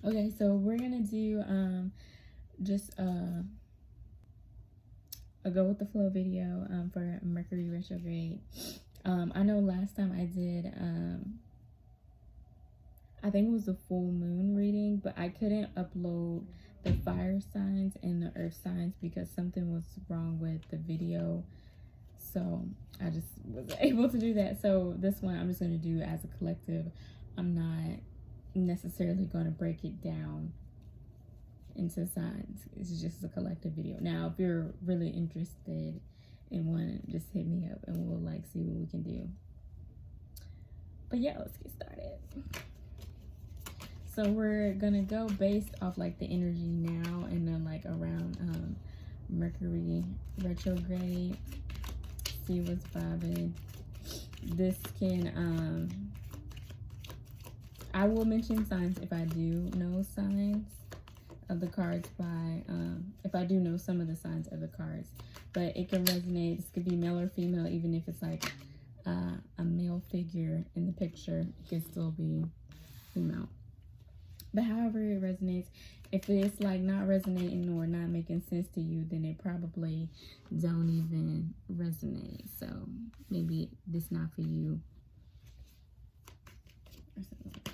Okay, so we're gonna do just a go with the flow video for Mercury retrograde. I know last time I did I think it was the full moon reading, but I couldn't upload the fire signs and the earth signs because something was wrong with the video. So I just wasn't able to do that. So this one I'm just going to do as a collective. I'm not necessarily going to break it down into signs. It's just a collective video. Now, if you're really interested in one, just hit me up and we'll like see what we can do. But yeah, let's get started. So we're gonna go based off like the energy now and then like around Mercury retrograde. See what's vibing. This can I will mention signs if I do know signs of the cards by if I do know some of the signs of the cards, but it can resonate. This could be male or female, even if it's like a male figure in the picture, it could still be female. But however it resonates, if it's like not resonating or not making sense to you, then it probably don't even resonate. So maybe this not for you or something like that.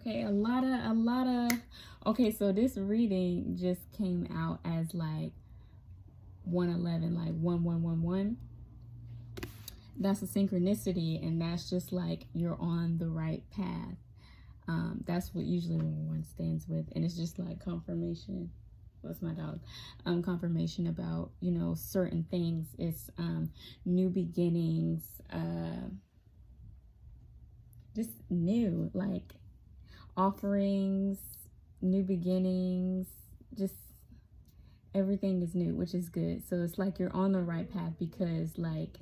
Okay, a lot of okay, so this reading just came out as like 111, like 1111. That's a synchronicity, and that's just like you're on the right path. That's what usually one stands with, and it's just like confirmation. That's my dog. Confirmation about, you know, certain things. It's new beginnings, just new, like offerings, new beginnings, just everything is new, which is good. So it's like you're on the right path because like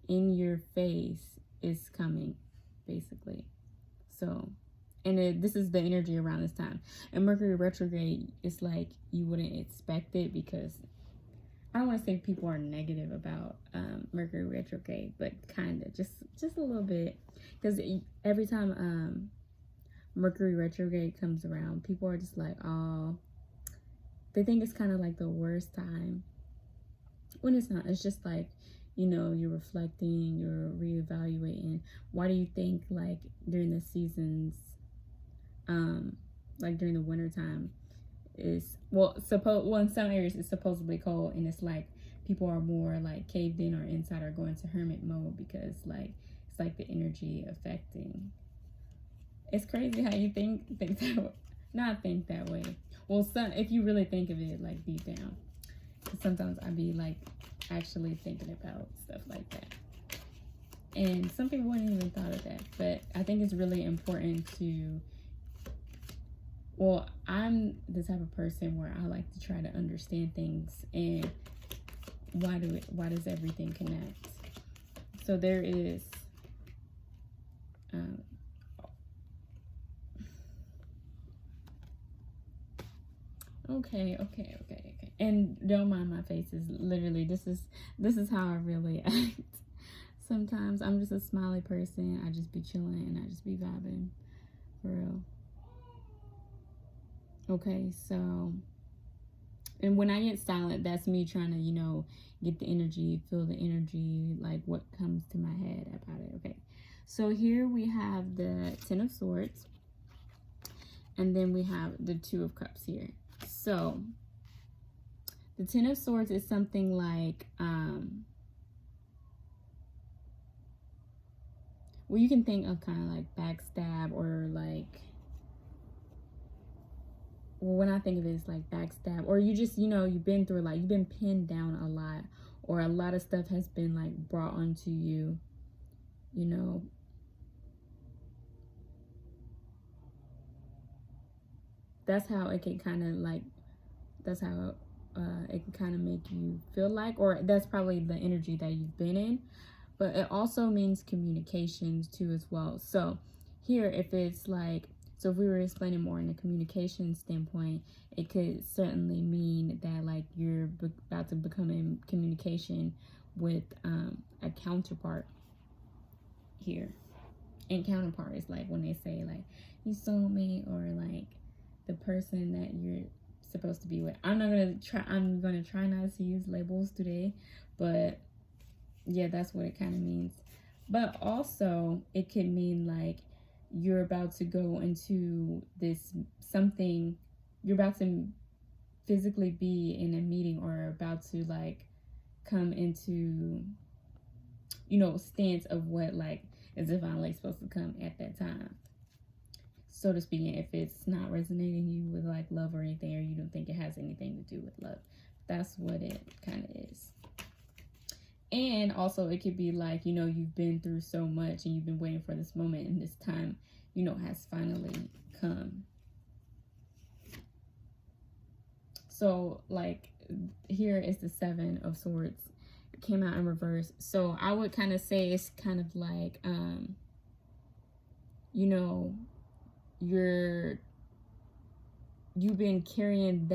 in your face is coming, basically. So, and this is the energy around this time. And Mercury retrograde, it's like you wouldn't expect it because I don't want to say people are negative about Mercury retrograde, but kind of just a little bit, because every time Mercury retrograde comes around, people are just like, oh, they think it's kind of like the worst time, when it's not. It's just like, you know, you're reflecting, you're reevaluating. Why do you think like during the seasons, like during the winter time is, well, in some areas it's supposedly cold, and it's like people are more like caved in or inside or going to hermit mode because like it's like the energy affecting. It's crazy how you think that way. Not think that way. Well, if you really think of it like deep down, because sometimes I be like actually thinking about stuff like that, and some people wouldn't even thought of that. But I think it's really important to, well, I'm the type of person where I like to try to understand things and why does everything connect. So there is okay, and don't mind my faces. Literally, this is how I really act. Sometimes I'm just a smiley person. I just be chilling and I just be vibing, for real. Okay, so, and when I get silent, that's me trying to, you know, get the energy, feel the energy, like what comes to my head about it. Okay, so here we have the Ten of Swords, and then we have the Two of Cups here. So the Ten of Swords is something like, well, you can think of kind of like backstab, or like, well, when I think of it, it's like backstab, or you just, you know, you've been through, like, you've been pinned down a lot, or a lot of stuff has been like brought onto you, you know. That's how it can kind of like, that's how it can kind of make you feel like, or that's probably the energy that you've been in. But it also means communications too as well. So here, if it's like, so if we were explaining more in a communication standpoint, it could certainly mean that like you're about to become in communication with a counterpart here. and counterparts, like when they say like you soulmate or like the person that you're supposed to be with. I'm gonna try not to use labels today, but yeah, that's what it kind of means. But also it could mean like you're about to go into this something, you're about to physically be in a meeting or about to like come into, you know, stance of what like is divinely supposed to come at that time, so to speak. If it's not resonating you with like love or anything, or you don't think it has anything to do with love, that's what it kind of is. And also it could be like, you know, you've been through so much and you've been waiting for this moment, and this time, you know, has finally come. So like here is the Seven of Swords. It came out in reverse. So I would kind of say it's kind of like, you know, you've been carrying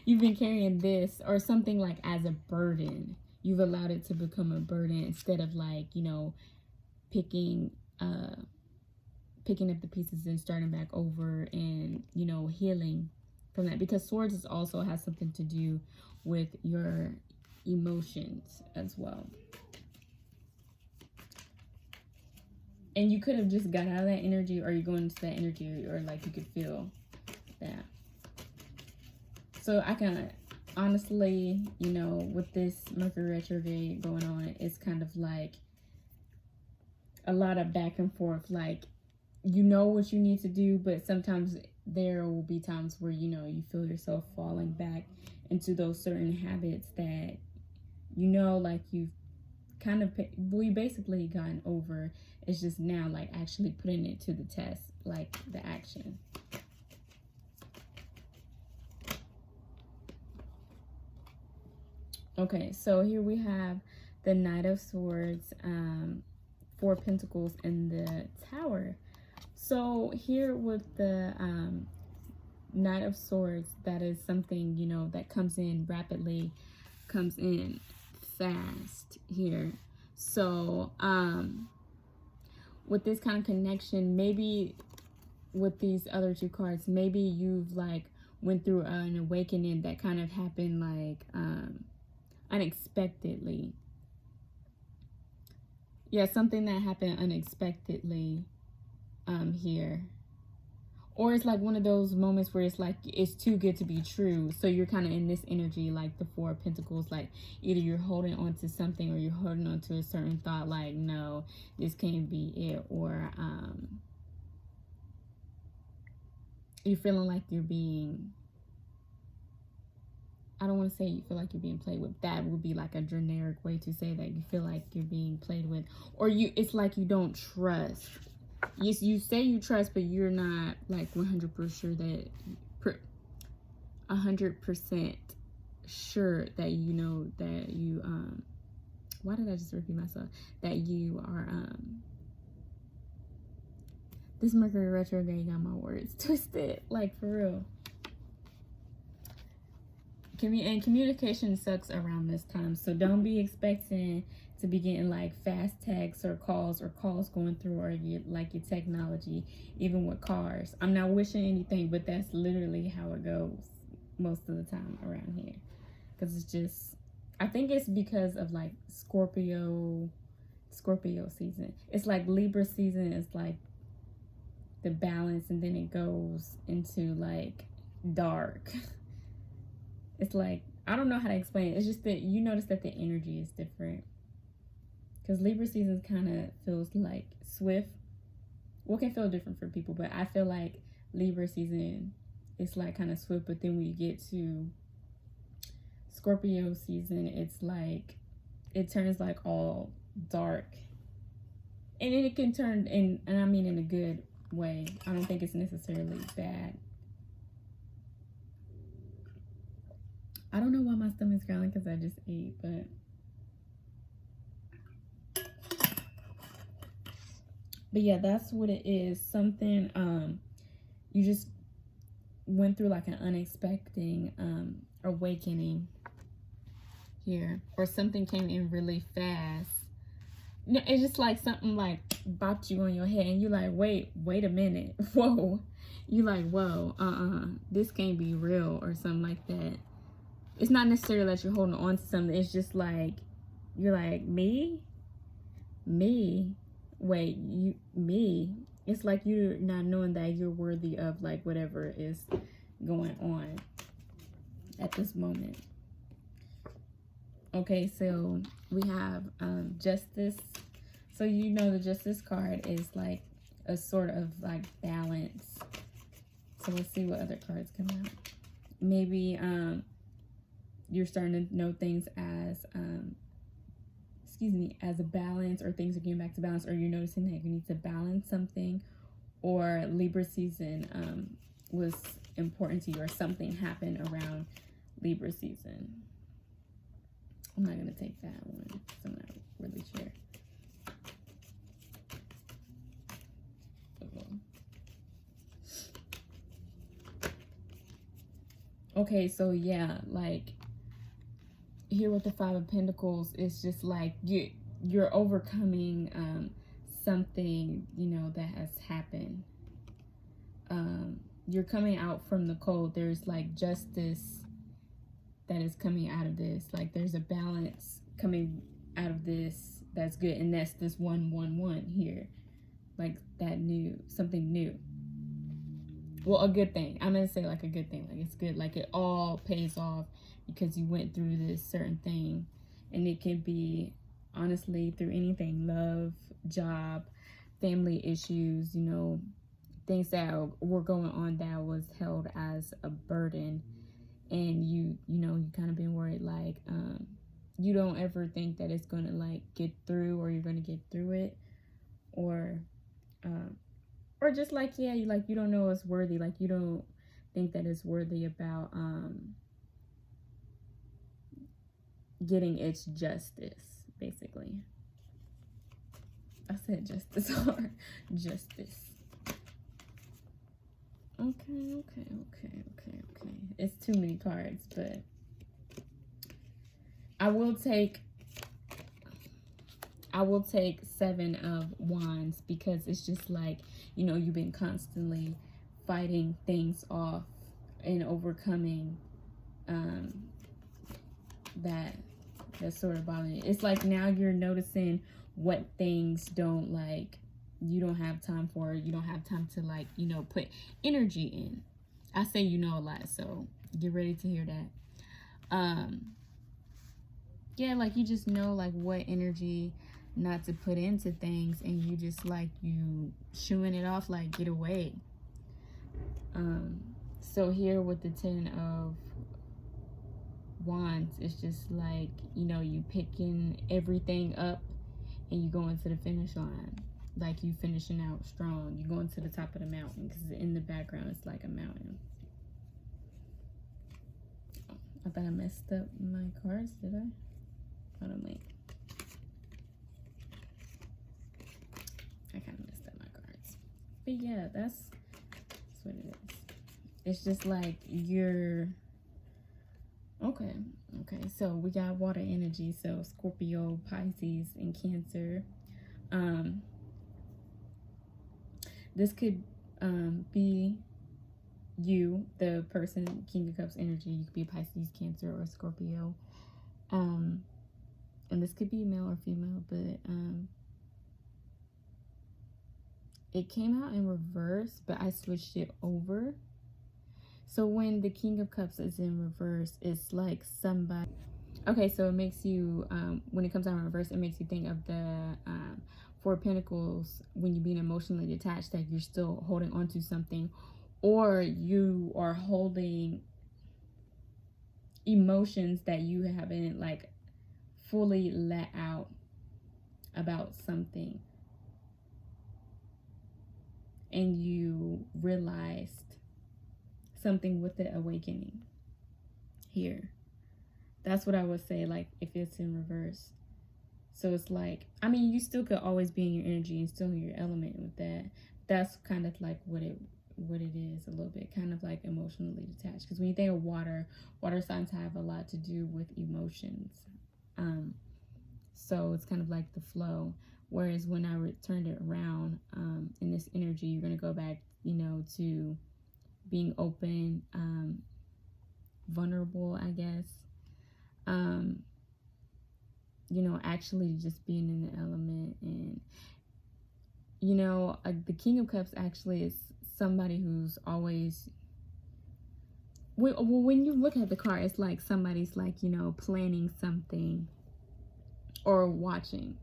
you've been carrying this or something like as a burden. You've allowed it to become a burden instead of like, you know, picking up the pieces and starting back over and, you know, healing from that. Because swords is also has something to do with your emotions as well. And you could have just got out of that energy, or you're going into that energy, or like you could feel that. So I can honestly, you know, with this Mercury retrograde going on, it's kind of like a lot of back and forth. Like, you know what you need to do, but sometimes there will be times where, you know, you feel yourself falling back into those certain habits that, you know, like you've kind of, we basically gotten over. It's just now like actually putting it to the test, like the action. Okay, so here we have the Knight of Swords, Four Pentacles, and the Tower. So here with the Knight of Swords, that is something, you know, that comes in rapidly, comes in fast here. So with this kind of connection, maybe with these other two cards, maybe you've like went through an awakening that kind of happened like unexpectedly. Yeah, something that happened unexpectedly here. Or it's like one of those moments where it's like it's too good to be true. So you're kind of in this energy, like the Four of Pentacles, like either you're holding on to something or you're holding on to a certain thought, like, no, this can't be it. Or you're feeling like you're being, I don't want to say you feel like you're being played with. That would be like a generic way to say that you feel like you're being played with. Or it's like you don't trust. Yes, you say you trust, but you're not like 100% sure that 100% sure that you know that you why did I just repeat myself? That you are this Mercury retrograde got my words twisted, like for real. And communication sucks around this time, so don't be expecting to be getting like fast texts or calls going through, or your technology, even with cars. I'm not wishing anything, but that's literally how it goes most of the time around here. Because it's just, I think it's because of like Scorpio season. It's like Libra season is like the balance, and then it goes into like dark. It's like, I don't know how to explain it. It's just that you notice that the energy is different. Because Libra season kind of feels like swift. Well, it can feel different for people, but I feel like Libra season is like kind of swift. But then when you get to Scorpio season, it's like, it turns like all dark. And then it can turn in, and I mean in a good way. I don't think it's necessarily bad. I don't know why my stomach's growling, because I just ate, but yeah, that's what it is. Something you just went through like an unexpected awakening here, or something came in really fast no, it's just like something like bopped you on your head, and you like, wait a minute, whoa. You like, whoa, this can't be real, or something like that. It's not necessarily that you're holding on to something. It's just like, you're like, me, wait, me. It's like you're not knowing that you're worthy of like whatever is going on at this moment. Okay, so we have justice. So you know the justice card is like a sort of like balance. So let's see what other cards come out. Maybe you're starting to know things as as a balance, or things are getting back to balance, or you're noticing that you need to balance something, or Libra season was important to you, or something happened around Libra season. I'm not going to take that one because I'm not really sure. Okay, so yeah, like here with the Five of Pentacles, it's just like you're overcoming something, you know, that has happened. You're coming out from the cold. There's like justice that is coming out of this. Like there's a balance coming out of this that's good, and that's this 111 here. Like that something new. Well, a good thing. I'm gonna say like a good thing. Like it's good. Like it all pays off because you went through this certain thing, and it can be honestly through anything: love, job, family issues. You know, things that were going on that was held as a burden, and you kind of been worried like you don't ever think that it's gonna like get through, or you're gonna get through it, or just like, yeah, you don't know it's worthy, like you don't think that it's worthy about getting its justice, basically. I said justice or justice. Okay. It's too many cards, but I will take Seven of Wands, because it's just like, you know, you've been constantly fighting things off and overcoming that sort of bothering you. It's like now you're noticing what things don't like, you don't have time for, you don't have time to like, you know, put energy in. I say you know a lot, so get ready to hear that. Yeah, like you just know like what energy not to put into things, and you just like you shooing it off, like get away. So here with the 10 of Wands, it's just like, you know, you picking everything up and you going to the finish line, like you finishing out strong. You going to the top of the mountain, because in the background it's like a mountain. I thought I messed up my cards, did I? Hold on, wait. I kind of messed up my cards. But yeah, that's what it is. It's just like you're... Okay, so we got water energy. So Scorpio, Pisces, and Cancer. This could be you, the person, King of Cups energy. You could be Pisces, Cancer, or Scorpio. And this could be male or female, but it came out in reverse, but I switched it over. So when the King of Cups is in reverse, it's like somebody... Okay, so it makes you, when it comes out in reverse, it makes you think of the Four of Pentacles, when you're being emotionally detached, that you're still holding on to something, or you are holding emotions that you haven't like fully let out about something, and you realized something with the awakening here. That's what I would say, like if it's in reverse. So it's like, I mean, you still could always be in your energy and still in your element with that. That's kind of like what it is a little bit, kind of like emotionally detached. Because when you think of water signs have a lot to do with emotions. So it's kind of like the flow. Whereas when I turned it around, in this energy, you're going to go back, you know, to being open, vulnerable, I guess. You know, actually just being in the element. And, you know, the King of Cups actually is somebody who's always, when you look at the card, it's like somebody's like, you know, planning something or watching.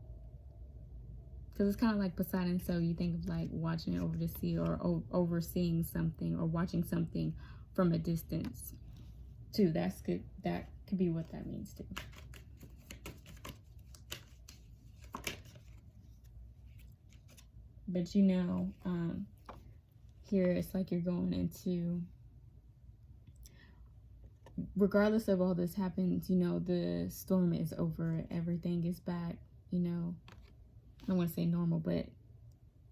Because it's kind of like Poseidon, so you think of like watching it over the sea, or overseeing something, or watching something from a distance too. That's good. That could be what that means too. But you know, here it's like you're going into, regardless of all this happens, you know, the storm is over. Everything is back, you know. I don't want to say normal, but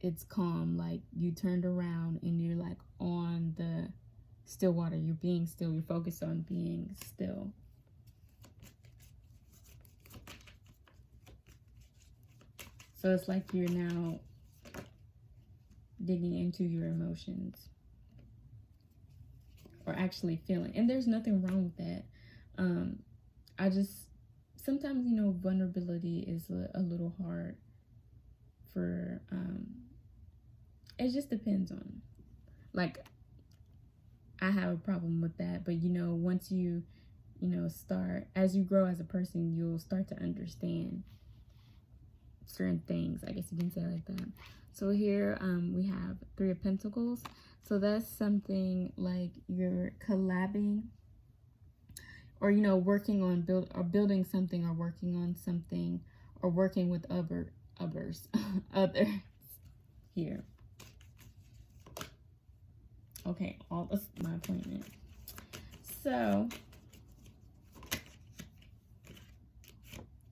it's calm. Like you turned around and you're like on the still water. You're being still. You're focused on being still. So it's like you're now digging into your emotions, or actually feeling. And there's nothing wrong with that. I just, sometimes, you know, vulnerability is a little hard for, it just depends on, like, I have a problem with that. But, you know, once you know, start, as you grow as a person, you'll start to understand certain things. I guess you can say it like that. So here we have Three of Pentacles. So that's something like you're collabing, or, you know, working on building something, or working on something, or working with others here. Okay, all this my appointment. So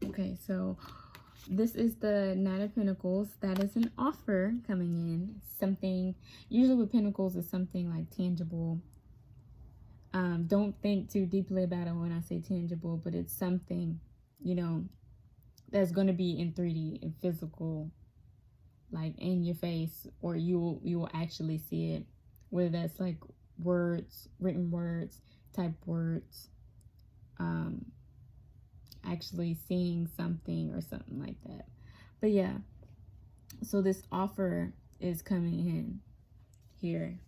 okay, so this is the Knight of Pentacles. That is an offer coming in. Something, usually with Pentacles, is something like tangible. Don't think too deeply about it when I say tangible, but it's something, you know, that's going to be in 3D, in physical, like in your face, or you will actually see it. Whether that's like words, written words, typed words, actually seeing something or something like that. But yeah, so this offer is coming in here.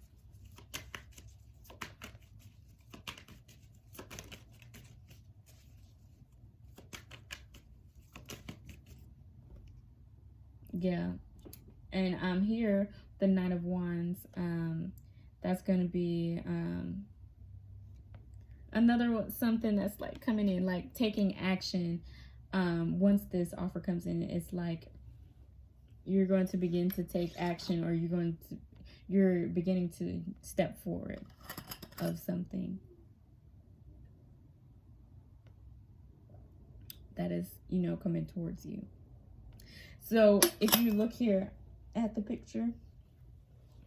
Yeah, and here the Knight of Wands, that's going to be another something that's like coming in, like taking action. Once this offer comes in, it's like you're going to begin to take action, or you're beginning to step forward of something that is, you know, coming towards you. So if you look here at the picture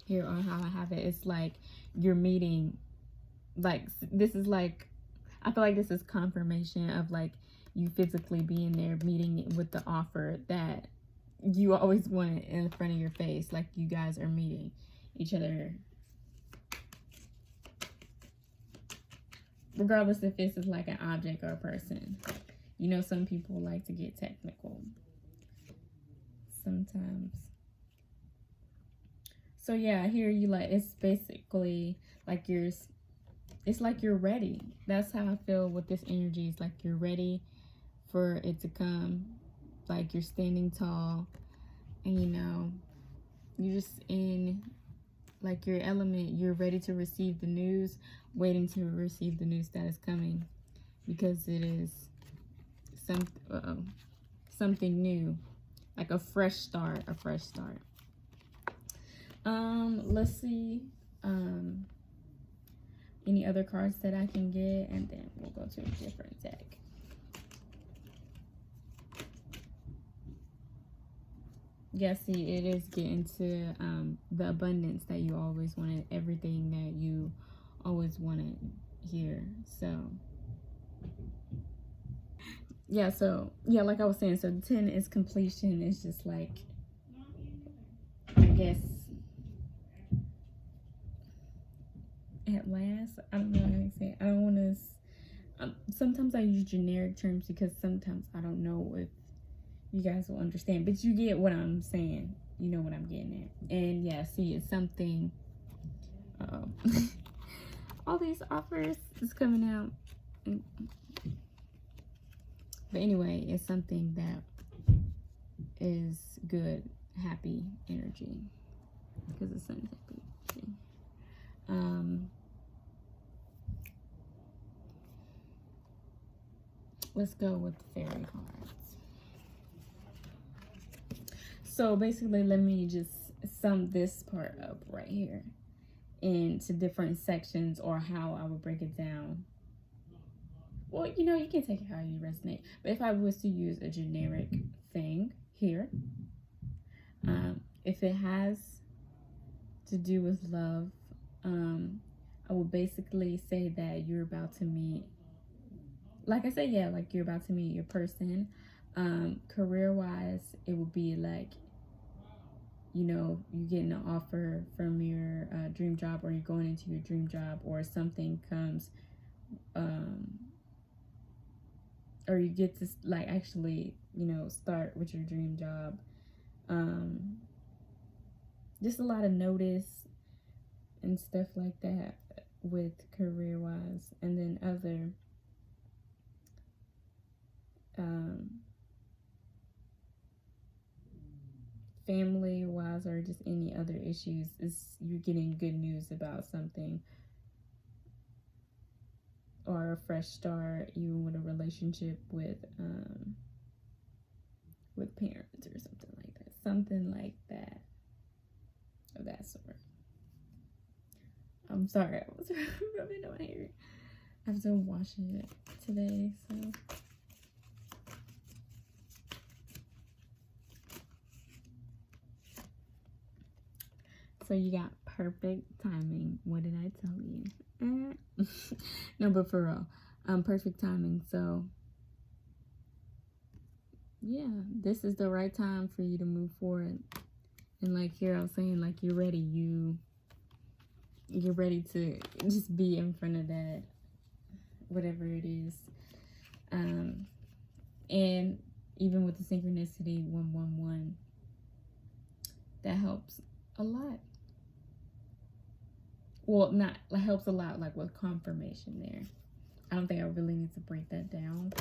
here on how I have it, it's like you're meeting, like this is like, I feel like this is confirmation of like you physically being there, meeting with the offer that you always wanted in front of your face. Like you guys are meeting each other, regardless if this is like an object or a person. You know, some people like to get technical sometimes. So yeah, here you like, it's basically like it's like you're ready. That's how I feel with this energy. It's like you're ready for it to come. Like you're standing tall, and you know, you're just in like your element. You're ready to receive the news, waiting to receive the news that is coming, because it is something new, like a fresh start, let's see any other cards that I can get, and then we'll go to a different deck. Yeah, see, it is getting to the abundance that you always wanted, everything that you always wanted here. So yeah, so yeah, like I was saying, so the 10 is completion. It's just like, I guess, at last. I don't know how to say it. I don't want to. Sometimes I use generic terms because sometimes I don't know if you guys will understand, but you get what I'm saying. You know what I'm getting at. And yeah, see, it's something. All these offers is coming out. But anyway, it's something that is good, happy energy. Because the sun's happy. See? Let's go with the fairy cards. So basically, let me just sum this part up right here into different sections, or how I would break it down. Well, you know, you can take it how you resonate. But if I was to use a generic thing here, if it has to do with love, I would basically say that you're about to meet, like I said, yeah, like you're about to meet your person. Career-wise, it would be like, you know, you getting an offer from your dream job, or you're going into your dream job, or something comes, or you get to like actually, you know, start with your dream job. Just a lot of notice and stuff like that with career-wise, and then other family-wise, or just any other issues, is you're getting good news about something, or a fresh start, even with a relationship with parents or something like that. Something like that, of that sort. I'm sorry, I was rubbing on my hair. I have to wash it today, so. So you got perfect timing. What did I tell you? No, but for real, perfect timing. So yeah, this is the right time for you to move forward. And like here I was saying, like you're ready. You're ready to just be in front of that, whatever it is. And even with the synchronicity 111, that helps a lot. Well, not helps a lot, like with confirmation there. I don't think I really need to break that down.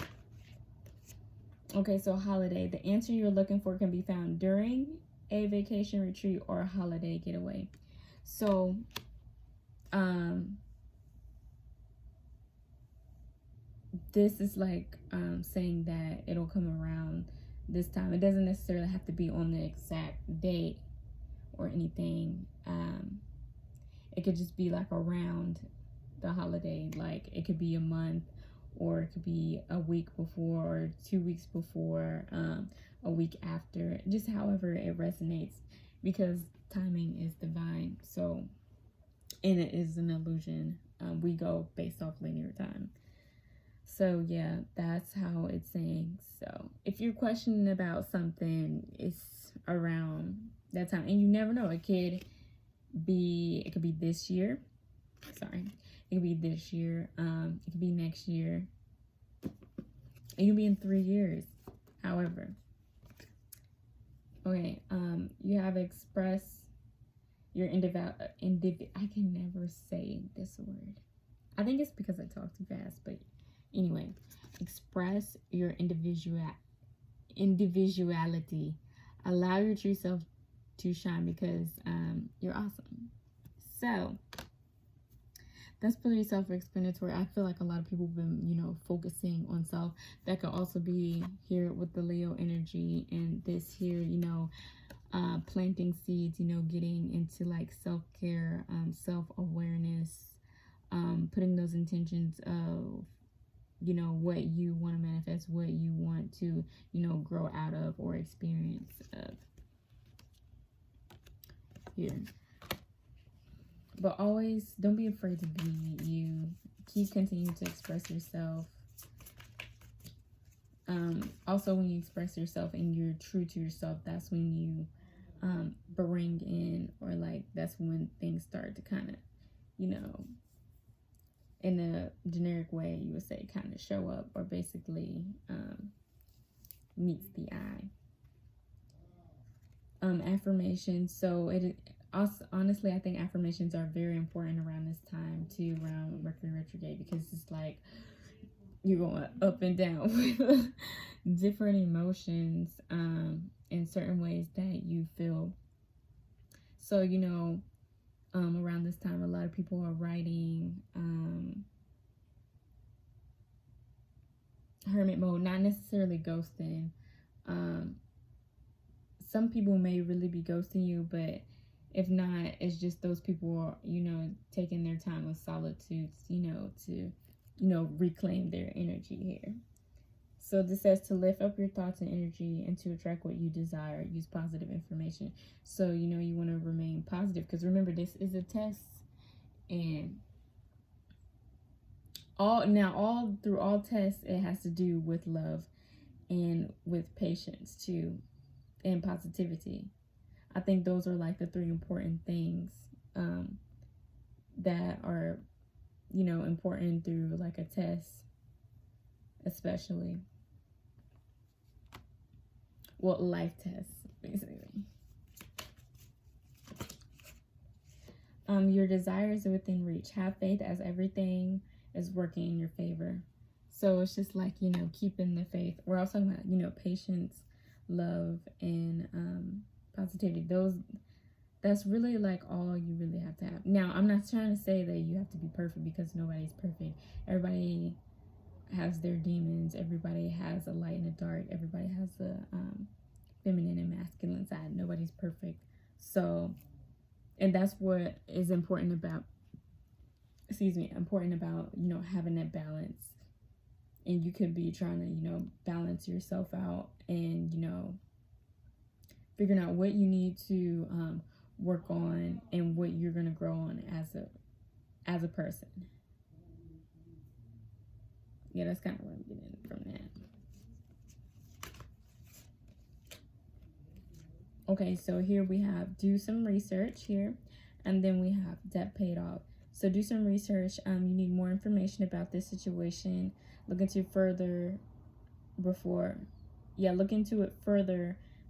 Okay, so holiday. The answer you're looking for can be found during a vacation retreat or a holiday getaway. So, this is like saying that it'll come around this time. It doesn't necessarily have to be on the exact date or anything. It could just be like around the holiday. Like it could be a month, or it could be a week before, or 2 weeks before, a week after, just however it resonates, because timing is divine. So, and it is an illusion. We go based off linear time. So yeah, that's how it's saying. So if you're questioning about something, it's around that time, and you never know. It could be this year. Sorry, it could be this year. It could be next year. It could be in 3 years. However, okay. You have expressed your I can never say this word. I think it's because I talk too fast, but anyway, express your individuality. Allow your true self to shine, because you're awesome. So that's pretty self-explanatory. I feel like a lot of people have been, you know, focusing on self. That could also be here with the Leo energy, and this here, you know, planting seeds, you know, getting into like self-care, self-awareness, putting those intentions of, you know, what you want to manifest, what you want to, you know, grow out of or experience of here. But always don't be afraid to be you. Keep continuing to express yourself. Also, when you express yourself and you're true to yourself, that's when you bring in, or like that's when things start to kind of, you know, in a generic way, you would say, kind of show up, or basically meets the eye. Affirmations. So it also, honestly, I think affirmations are very important around this time too, around Mercury retrograde, because it's like you're going up and down with different emotions in certain ways that you feel. So, you know, around this time, a lot of people are writing hermit mode, not necessarily ghosting. Some people may really be ghosting you, but if not, it's just those people are, you know, taking their time of solitude, you know, to, you know, reclaim their energy here. So this says to lift up your thoughts and energy and to attract what you desire. Use positive information. So, you know, you want to remain positive, because remember, this is a test, and all through all tests, it has to do with love and with patience too, and positivity. I think those are like the three important things that are, you know, important through like a test, especially. Well, life tests, basically. Your desires are within reach. Have faith as everything is working in your favor. So it's just like, you know, keeping the faith. We're also talking about, you know, patience, love, and positivity. That's really like all you really have to have. Now, I'm not trying to say that you have to be perfect, because nobody's perfect. Everybody has their demons. Everybody has a light and a dark. Everybody has a feminine and masculine side. Nobody's perfect. So, and that's what is important about, you know, having that balance. And you could be trying to, you know, balance yourself out, and, you know, figuring out what you need to work on and what you're going to grow on as a person. Yeah, that's kind of what I'm getting from that. Okay, so here we have do some research here, and then we have debt paid off. So do some research. You need more information about this situation. Look into it further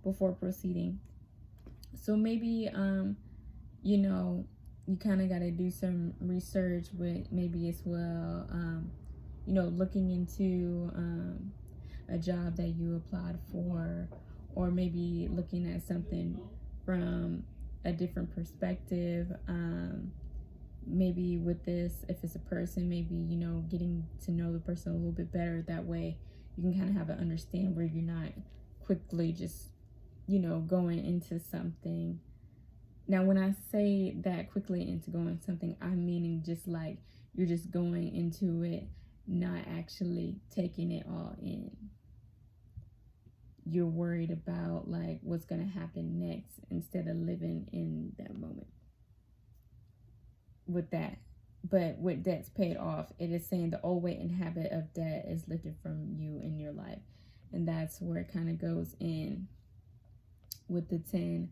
before proceeding. So maybe you know, you kind of got to do some research with maybe as well, you know, looking into a job that you applied for, or maybe looking at something from a different perspective. Maybe with this, if it's a person, maybe, you know, getting to know the person a little bit better. That way you can kind of have an understand where you're not quickly just, you know, going into something. Now, when I say that quickly into going something, I'm meaning just like you're just going into it, not actually taking it all in. You're worried about like what's going to happen next instead of living in that moment with that. But with debts paid off, it is saying the old weight and habit of debt is lifted from you in your life. And that's where it kind of goes in with the 10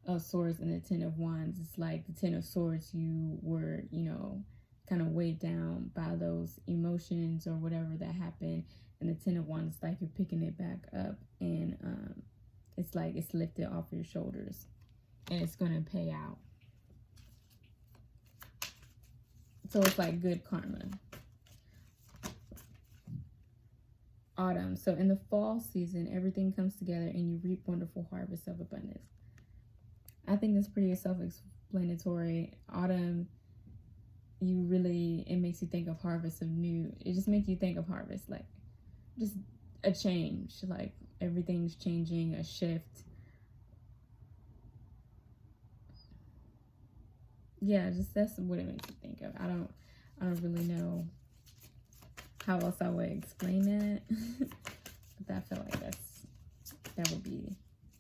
of Swords and the 10 of Wands. It's like the 10 of Swords, you were, you know, kind of weighed down by those emotions or whatever that happened. And the 10 of Wands, it's like you're picking it back up, and it's like it's lifted off your shoulders, and it's going to pay out. So it's like good karma. Autumn. So in the fall season, everything comes together and you reap wonderful harvests of abundance. I think that's pretty self-explanatory. Autumn, it makes you think of harvest of new. It just makes you think of harvest, like just a change, like everything's changing, a shift. Yeah, just that's what it makes you think of. I don't really know how else I would explain that. But I feel like that would be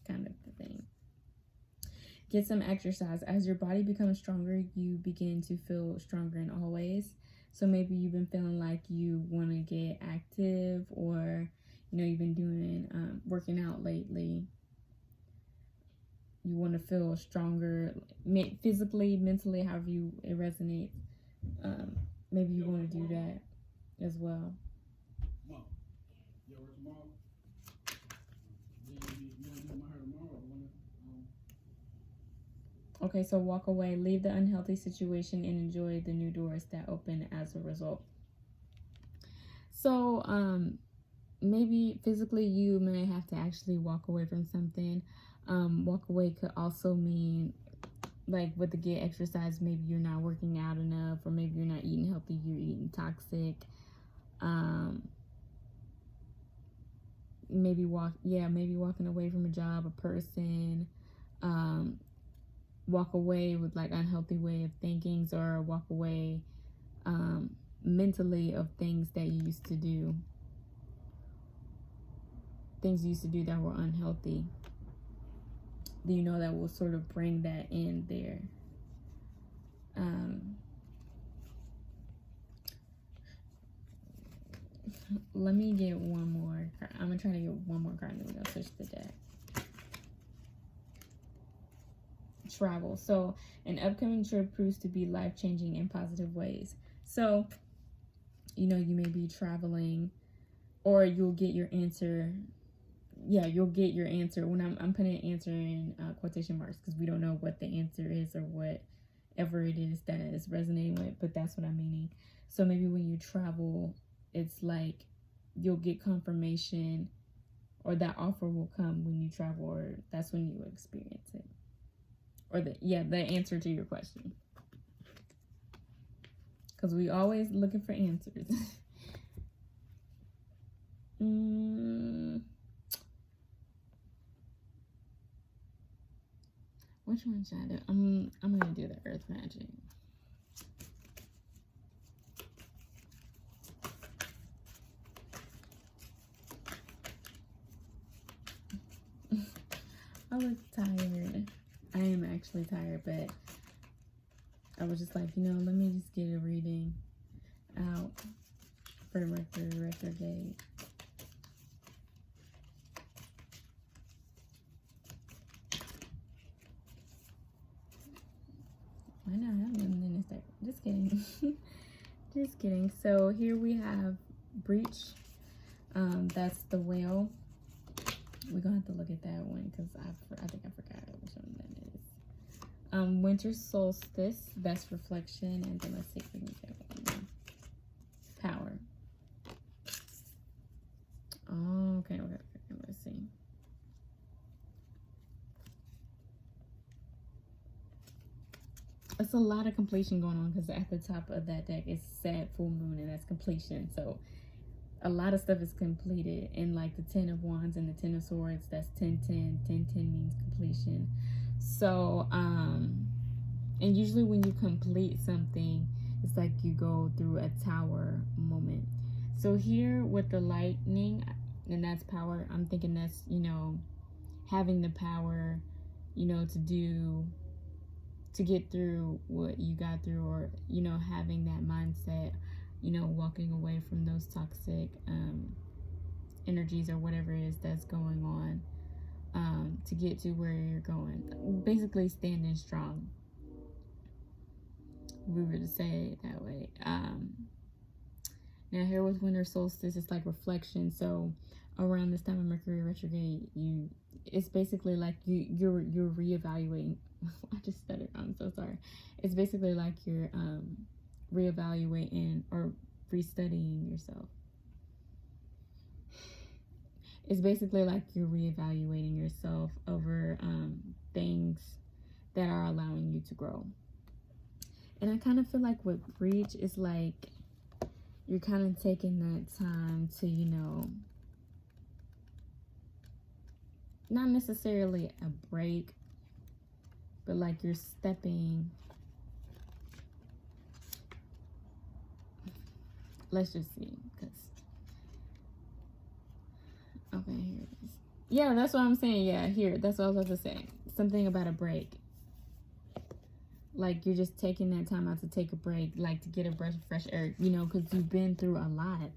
kind of the thing. Get some exercise. As your body becomes stronger, you begin to feel stronger in all ways. So maybe you've been feeling like you want to get active, or you've been doing working out lately. You want to feel stronger physically, mentally, however it resonates. Maybe you want to do that as well. Okay, so walk away, leave the unhealthy situation, and enjoy the new doors that open as a result. So, maybe physically you may have to actually walk away from something. Walk away could also mean, like with the get exercise, maybe you're not working out enough, or maybe you're not eating healthy, you're eating toxic. Maybe walking away from a job, a person. Walk away with like unhealthy way of thinking, or walk away mentally of things that you used to do. Things you used to do that were unhealthy. That will sort of bring that in there. Let me get one more. I'm going to try to get one more card, and then we're going to switch the deck. Travel. So, an upcoming trip proves to be life-changing in positive ways. So, you may be traveling, or you'll get your answer. Yeah, you'll get your answer. When I'm putting answer in quotation marks, because we don't know what the answer is or whatever it is that is resonating with, but that's what I'm meaning. So maybe when you travel, it's like you'll get confirmation, or that offer will come when you travel, or that's when you experience it. Or the answer to your question. Because we always looking for answers. Which one should I do? I'm gonna do the earth magic. I was tired. I am actually tired, but I was just like, let me just get a reading out for Mercury retrograde. Why not have them in this deck? Just kidding. Just kidding. So here we have Breach. That's the whale. We're gonna have to look at that one because I think I forgot which one that is. Winter solstice, best reflection, and then let's see if we can get one more. Power. Oh, okay. Let's see. It's a lot of completion going on, because at the top of that deck is sad full moon, and that's completion. So a lot of stuff is completed. And like the 10 of Wands and the 10 of Swords, that's 10-10. 10-10 means completion. So and usually when you complete something, it's like you go through a tower moment. So here with the lightning, and that's power, I'm thinking that's having the power to get through what you got through, or having that mindset, walking away from those toxic energies or whatever it is that's going on, to get to where you're going. Basically standing strong, if we were to say it that way. Now here with winter solstice, it's like reflection. So around this time of Mercury retrograde, it's basically like you're reevaluating. I just stuttered. I'm so sorry. It's basically like you're reevaluating or restudying yourself. It's basically like you're reevaluating yourself over things that are allowing you to grow. And I kind of feel like with Breach is like you're kind of taking that time to, not necessarily a break, but like you're stepping. Let's just see, because okay, here it is. Yeah, that's what I'm saying. Yeah, here, that's what I was about to say. Something about a break. Like you're just taking that time out to take a break, like to get a breath of fresh air, because you've been through a lot.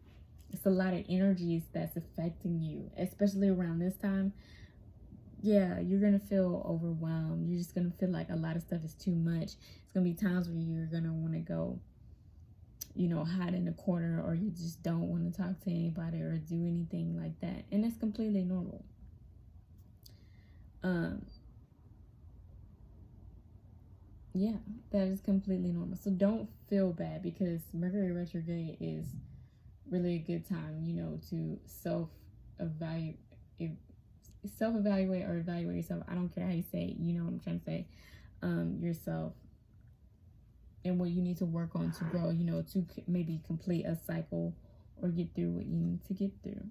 It's a lot of energies that's affecting you, especially around this time. Yeah, you're gonna feel overwhelmed. You're just gonna feel like a lot of stuff is too much. It's gonna be times where you're gonna want to go, hide in a corner, or you just don't want to talk to anybody or do anything like that, and that's completely normal. um yeah, that is completely normal. So don't feel bad, because Mercury retrograde is really a good time, to evaluate self evaluate or evaluate yourself. I don't care how you say it, you know what I'm trying to say. Yourself, and what you need to work on to grow, to maybe complete a cycle or get through what you need to get through.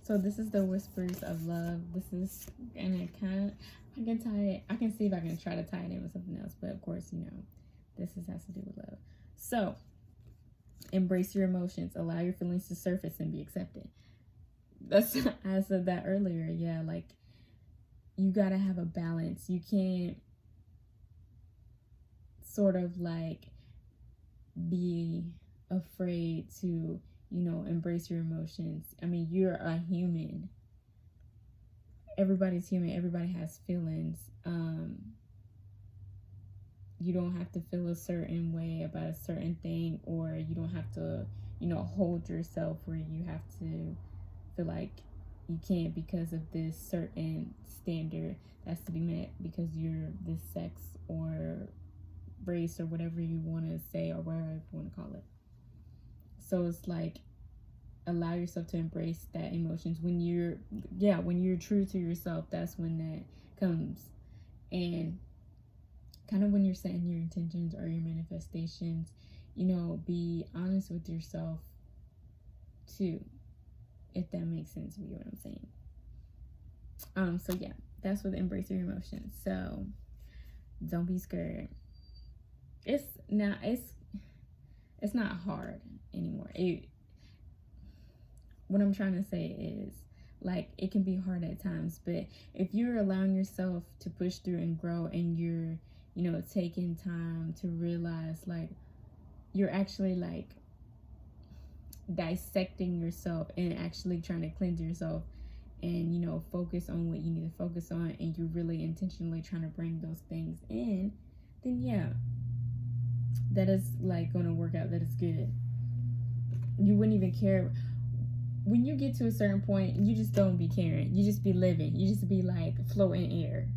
So this is the whispers of love. This is, and it kind of, I can tie it. I can see if I can try to tie it in with something else, but of course, this has to do with love. So embrace your emotions. Allow your feelings to surface and be accepted. That's I said that earlier. Yeah, like you gotta have a balance. You can't sort of like be afraid to embrace your emotions. I mean, you're a human. Everybody's human. Everybody has feelings. You don't have to feel a certain way about a certain thing, or you don't have to hold yourself where you have to feel like you can't because of this certain standard that's to be met because you're this sex or race or whatever you want to say, or whatever you want to call it. So it's like, allow yourself to embrace that emotions. When you're true to yourself, that's when that comes. And kind of when you're setting your intentions or your manifestations, be honest with yourself too, if that makes sense. You know what I'm saying? So yeah, that's with embracing your emotions. So don't be scared. It's not hard anymore. What I'm trying to say is, like, it can be hard at times, but if you're allowing yourself to push through and grow, and you're taking time to realize, like, you're actually like dissecting yourself and actually trying to cleanse yourself, and focus on what you need to focus on, and you're really intentionally trying to bring those things in, then yeah, that is like going to work out. That is good. You wouldn't even care when you get to a certain point. You just don't be caring. You just be living. You just be like floating air,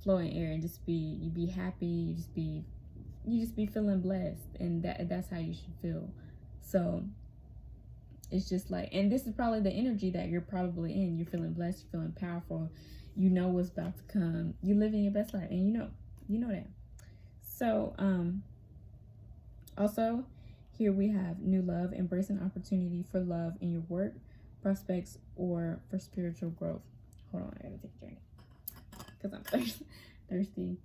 and just you be happy. You just be feeling blessed, and that's how you should feel. So it's just like, and this is probably the energy that you're probably in. You're feeling blessed. You're feeling powerful. You know what's about to come. You living your best life, and you know that. So also, here we have new love. Embrace an opportunity for love in your work, prospects, or for spiritual growth. Hold on, I gotta take a drink because I'm thirsty.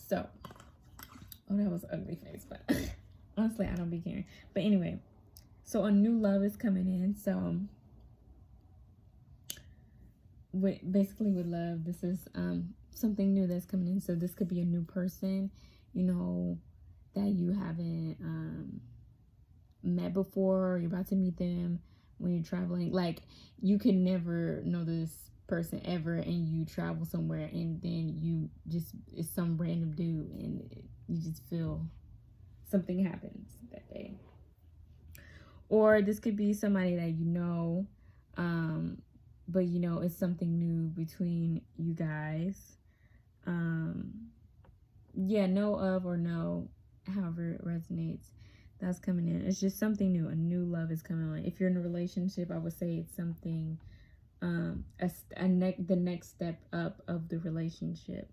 So, oh, that was an ugly face, but honestly, I don't be caring. But anyway, so a new love is coming in. So basically with love, this is something new that's coming in. So this could be a new person, that you haven't met before, or you're about to meet them when you're traveling. Like, you can never know this person ever, and you travel somewhere, and then it's some random dude, and you just feel something happens that day. Or this could be somebody that but it's something new between you guys. Know of or know, however it resonates, that's coming in. It's just something new. A new love is coming on. If you're in a relationship, I would say it's something, the next step up of the relationship.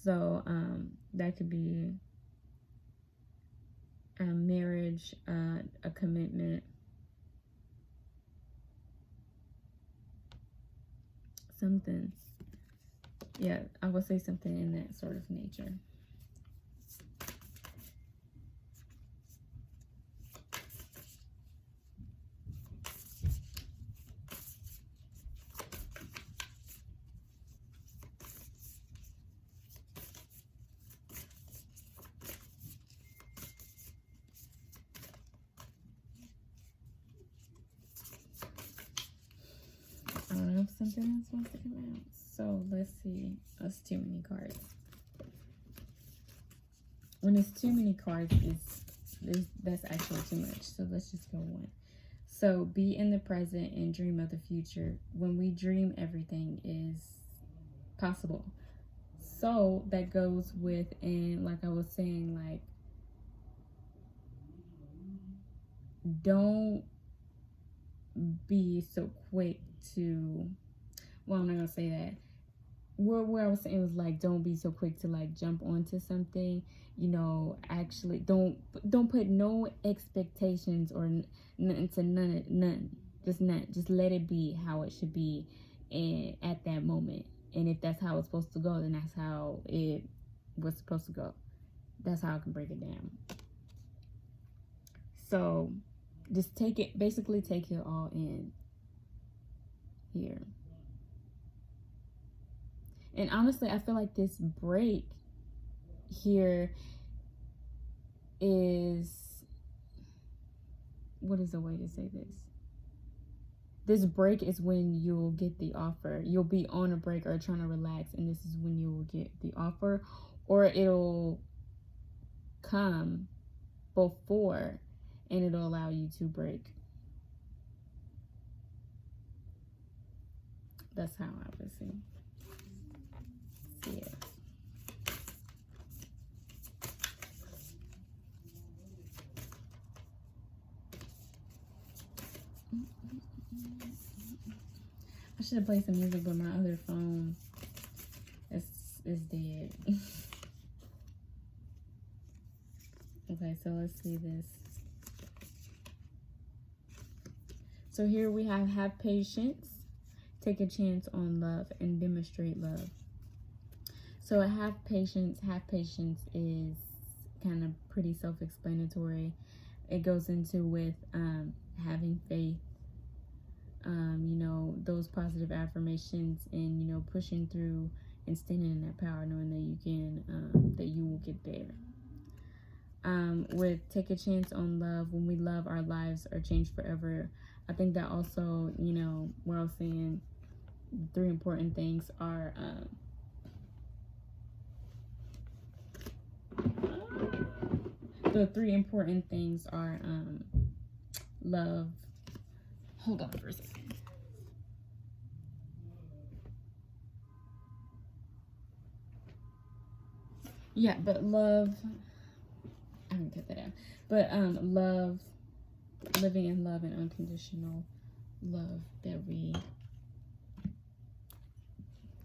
So that could be a marriage, a commitment, something. Yeah, I would say something in that sort of nature. I don't know if something else wants to come out. So let's see. That's too many cards. When it's too many cards, that's actually too much. So let's just go one. So be in the present and dream of the future. When we dream, everything is possible. So that goes with, and like I was saying, like, don't be so quick to, well, I'm not gonna say that. Where I was saying was like, don't be so quick to like jump onto something. You know, actually, don't put no expectations or nothing to none. Just none. Just let it be how it should be, and at that moment. And if that's how it's supposed to go, then that's how it was supposed to go. That's how I can break it down. So, just basically take it all in here. And honestly, I feel like this break here is, what is the way to say this? This break is when you'll get the offer. You'll be on a break or trying to relax, and this is when you will get the offer, or it'll come before and it'll allow you to break. That's how I would see it. I should have played some music, but my other phone is dead. Okay, so let's see this. So here we have patience, take a chance on love, and demonstrate love. So have patience is kind of pretty self-explanatory. It goes into with having faith, you know, those positive affirmations, and, you know, pushing through and standing in that power, knowing that you can, that you will get there. With take a chance on love, when we love, our lives are changed forever. I think that also, you know, what I was saying, 3 important things are the 3 important things are love. Hold on for a second. Yeah, but love, I can cut that out. But love, living in love and unconditional love that we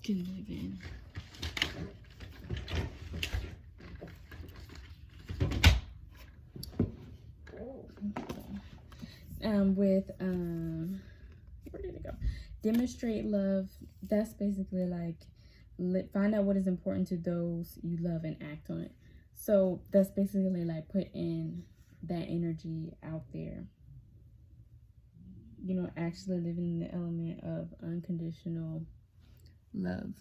can live in. With where did it go? Demonstrate love. That's basically like find out what is important to those you love and act on it. So that's basically like put in that energy out there. You know, actually living in the element of unconditional love.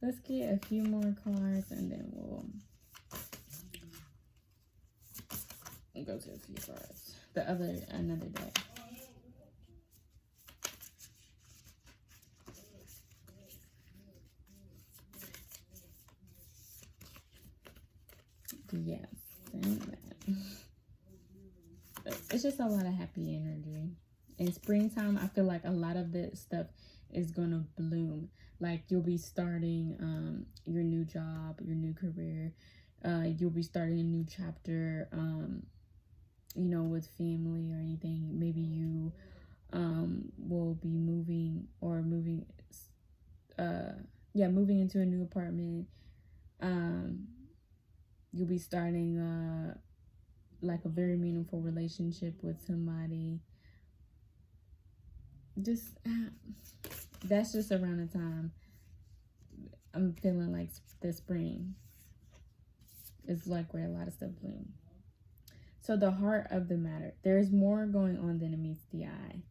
Let's get a few more cards and then we'll go to a few cards. Another day. Yes, and that. It's just a lot of happy energy. In springtime, I feel like a lot of this stuff is gonna bloom. Like you'll be starting your new job, your new career. You'll be starting a new chapter, you know, with family or anything. Maybe you will be moving moving into a new apartment. You'll be starting like a very meaningful relationship with somebody. just that's just around the time I'm feeling like the spring is like where a lot of stuff blooms. So the heart of the matter, there's more going on than it meets the eye.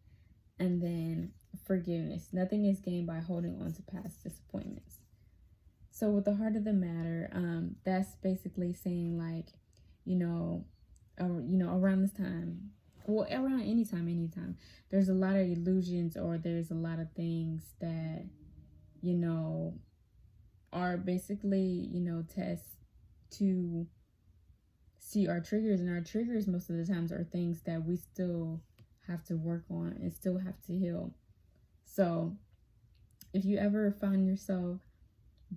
And then forgiveness. Nothing is gained by holding on to past disappointments. So with the heart of the matter, that's basically saying like, around this time, well, around anytime, there's a lot of illusions or there's a lot of things that, are basically, tests to see our triggers, and our triggers most of the times are things that we still have to work on and still have to heal. So if you ever find yourself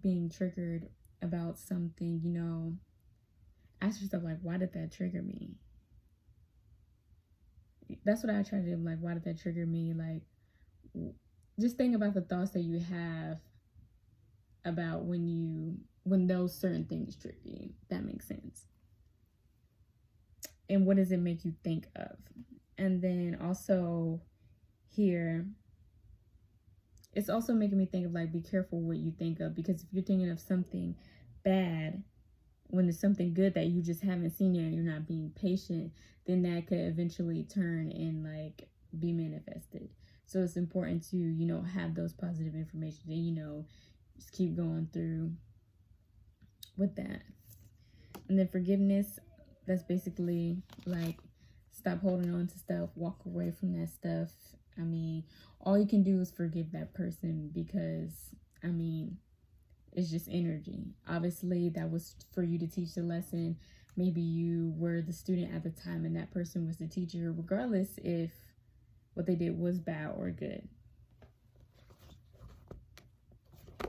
being triggered about something, ask yourself, like, why did that trigger me? That's what I try to do. Like, why did that trigger me? Like, just think about the thoughts that you have about when those certain things trigger you. That makes sense. And what does it make you think of? And then also here, it's also making me think of, like, be careful what you think of, because if you're thinking of something bad when there's something good that you just haven't seen yet and you're not being patient, then that could eventually turn and like be manifested. So it's important to, have those positive information and, just keep going through with that. And then forgiveness, that's basically like stop holding on to stuff, walk away from that stuff. I mean, all you can do is forgive that person because, it's just energy. Obviously, that was for you to teach the lesson. Maybe you were the student at the time and that person was the teacher, regardless if what they did was bad or good. I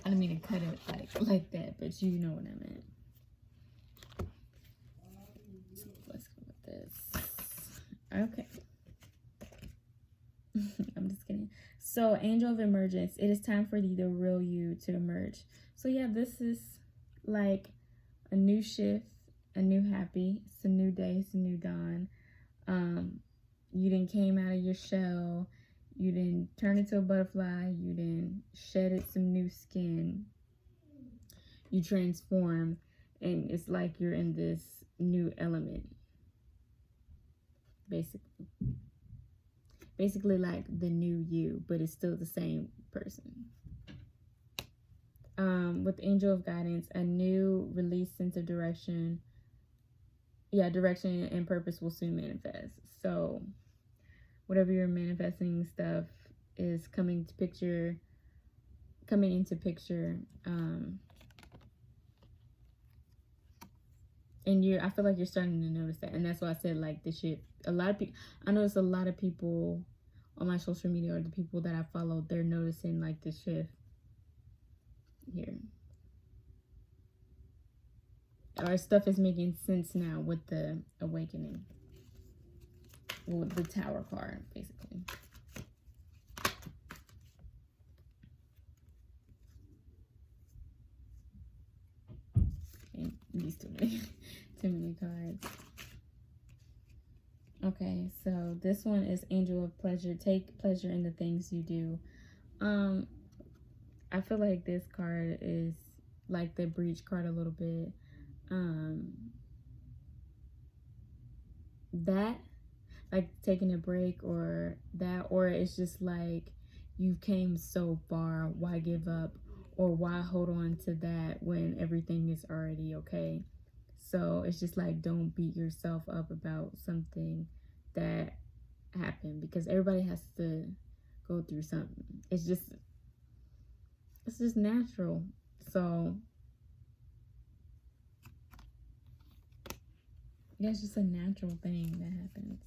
didn't mean to cut it like that, but you know what I meant. Let's go with this. Okay. I'm just kidding. So, angel of emergence. It is time for the real you to emerge. So, yeah, this is like a new shift, a new happy. It's a new day. It's a new dawn. You didn't came out of your shell. You didn't turn into a butterfly. You didn't shedded some new skin. You transformed, and it's like you're in this new element, basically like the new you, but it's still the same person. With angel of guidance, a new release sense of direction. Yeah, direction and purpose will soon manifest. So whatever you're manifesting stuff is coming into picture. And I feel like you're starting to notice that, and that's why I said like the shit. A lot of people, I notice a lot of people on my social media or the people that I follow, they're noticing like the shift here. Our stuff is making sense now with the awakening. Well, the Tower card, basically. And these too many cards. Okay, so this one is angel of pleasure. Take pleasure in the things you do. I feel like this card is like the breach card a little bit. That, like taking a break or that, or it's just like you came so far, why give up, or why hold on to that when everything is already okay? So it's just like, don't beat yourself up about something that happened, because everybody has to go through something. It's just natural. So yeah, it's just a natural thing that happens.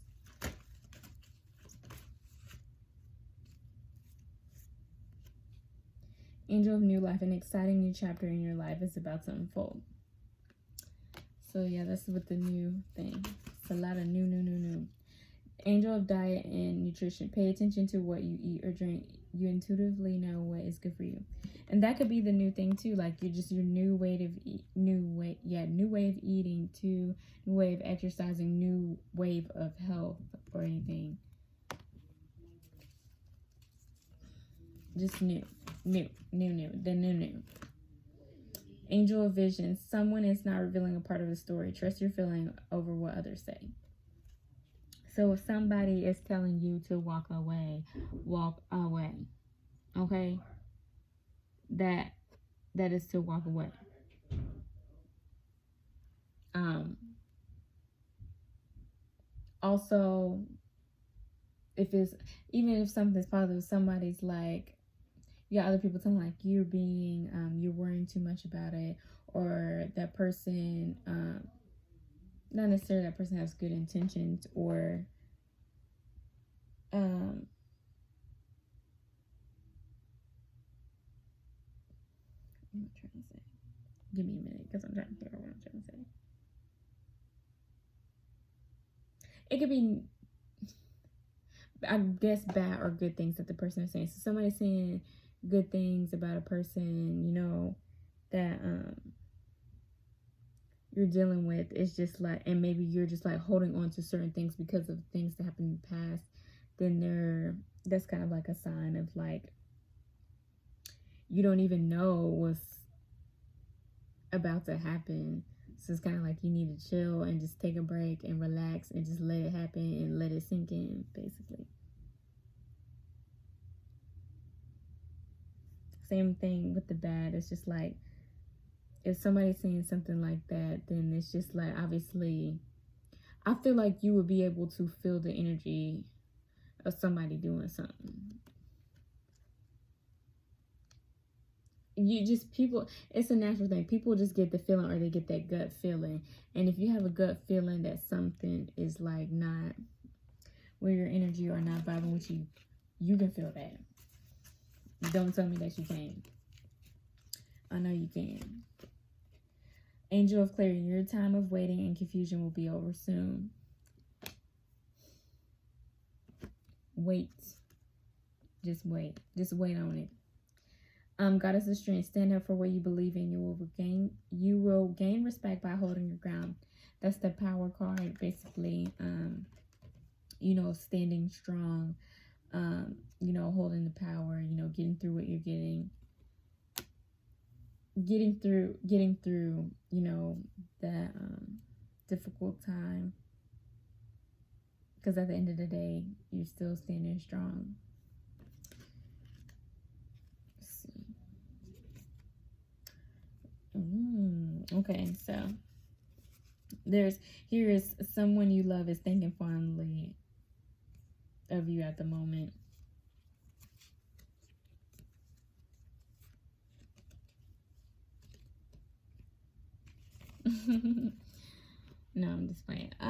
Angel of new life. An exciting new chapter in your life is about to unfold. So yeah, that's with the new thing. It's a lot of new. Angel of diet and nutrition. Pay attention to what you eat or drink. You intuitively know what is good for you. And that could be the new thing too. Like your new way of eating, new way of exercising, new wave of health or anything. Just new. The new. Angel of vision. Someone is not revealing a part of the story. Trust your feeling over what others say. So if somebody is telling you to walk away, walk away. Okay? That is to walk away. Also, even if something's positive, somebody's like, you got other people telling like you're worrying too much about it, or that person, not necessarily that person has good intentions, or what am I trying to say? Give me a minute, because I'm trying to figure out what I'm trying to say. It could be, I guess, bad or good things that the person is saying. So somebody's saying good things about a person, that you're dealing with. It's just like, and maybe you're just like holding on to certain things because of things that happened in the past. Then that's kind of like a sign of like, you don't even know what's about to happen. So it's kind of like you need to chill and just take a break and relax and just let it happen and let it sink in, basically. Same thing with the bad. It's just like, if somebody's saying something like that, then it's just like, obviously, I feel like you would be able to feel the energy of somebody doing something. People, it's a natural thing. People just get the feeling, or they get that gut feeling. And if you have a gut feeling that something is like not where your energy or not vibing with you, you can feel that. Don't tell me that you can't. I know you can. Angel of clarity. Your time of waiting and confusion will be over soon. Wait. Just wait. Just wait on it. Goddess of strength. Stand up for what you believe in. You will gain respect by holding your ground. That's the power card, basically. Standing strong. Holding the power. Getting through what you're getting through, that difficult time. Because at the end of the day, you're still standing strong. Let's see. Okay, so here is someone you love is thinking fondly of you at the moment. No, I'm just playing. I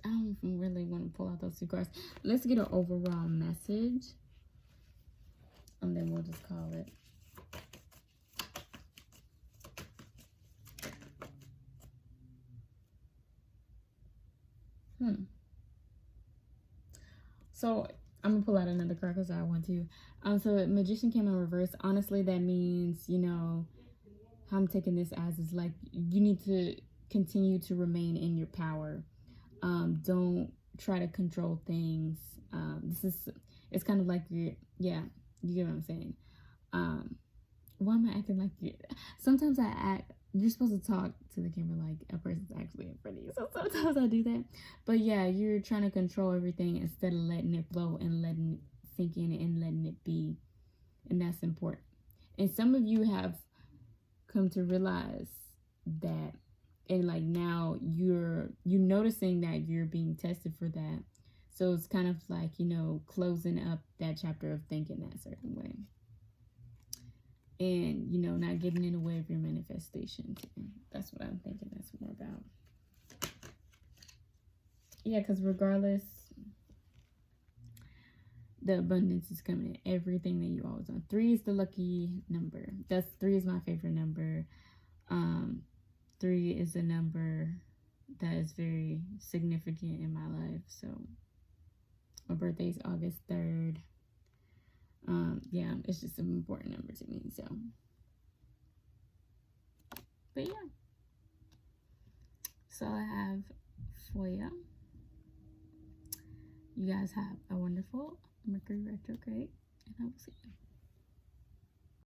don't really want to pull out those two cards. Let's get an overall message, and then we'll just call it. So I'm gonna pull out another card because I want to. So Magician came in reverse. Honestly, that means, how I'm taking this as is like, you need to continue to remain in your power. Don't try to control things. It's kind of like you get what I'm saying. Why am I acting like you? Sometimes you're supposed to talk to the camera like a person's actually in front of you. So sometimes I do that. But yeah, you're trying to control everything instead of letting it flow and letting it sink in and letting it be. And that's important. And some of you have come to realize that, and like now you're noticing that you're being tested for that. So it's kind of like, closing up that chapter of thinking that certain way. And, not getting in the way of your manifestations. That's what I'm thinking that's more about. Yeah, because regardless, the abundance is coming in. Everything that you always want. 3 is the lucky number. 3 is my favorite number. 3 is a number that is very significant in my life. So my birthday is August 3rd. Yeah, it's just an important number to me. So, but yeah, so I have for you. you guys have a wonderful Mercury retrograde, and I will see you.